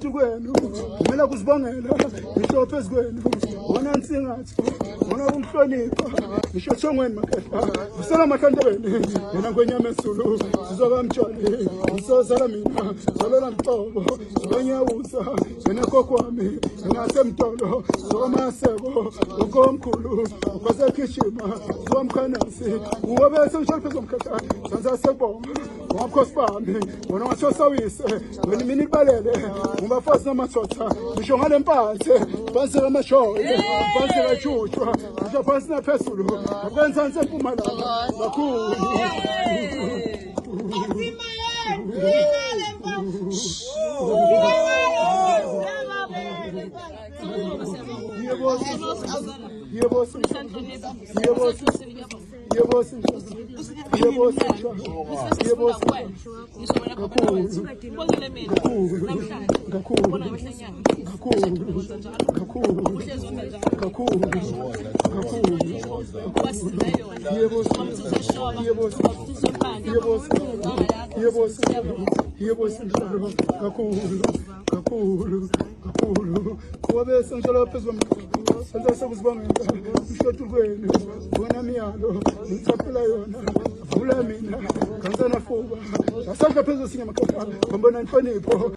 Ngishothi kwenu, kumele kuzibongela, ngisho phezu kwenu, wona nsingathi, wona umhlonipha, ngisho thongweni makhehla, usela makhandebeni, yena ngwenyama esulu, sizokamtshali, ngisozala mina, zalola mhlobo, zibanyawuza, yena kokwami, yena semtolo, zomaseko, ukomkhulu, kwasekhishima, zomkhanasi, uwe bese ngishali phezu komkhehla, zanza sekubonga, wabukhosi bami, wona ngasosawise, wena mina ibalele, umbafazi namathotha, ngisho ngale mpathe, phansi kamashoyo, phansi kajushwa, ngisho phansi naphezulu, ngaphansi empumalanga, kakhulu. Kuwabe senjalo phezu kwami, senza sekuzibongela, ngishothi kwenu, wona miyalo, ngithaphela yona, vula mina, kansana fuba, asandla phezu sinye makhehla, ngombona inhlonipho.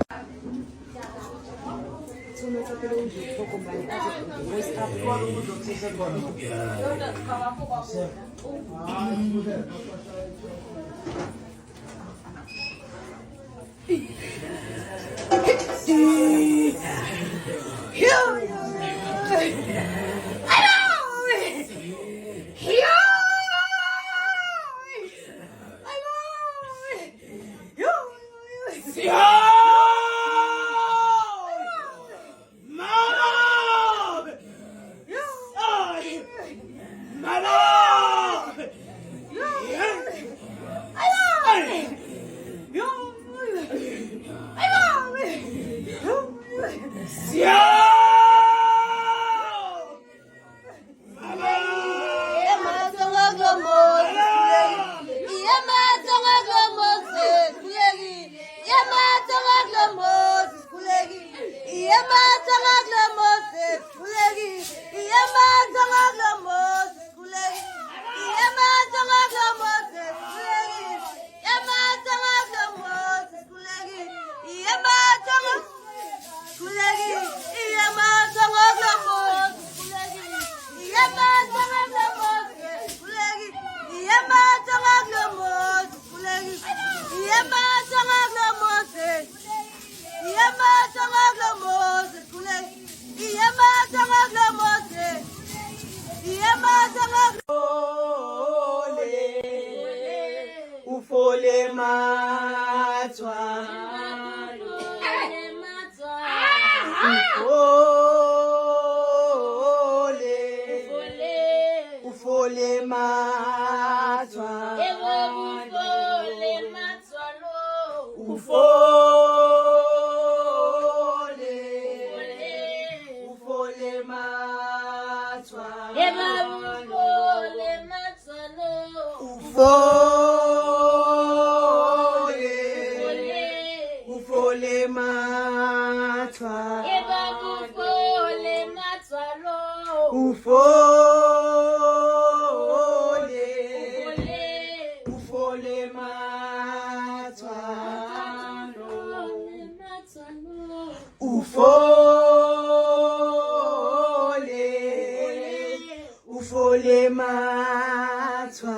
Ufole matwa, ufole matwa, ufole matwa.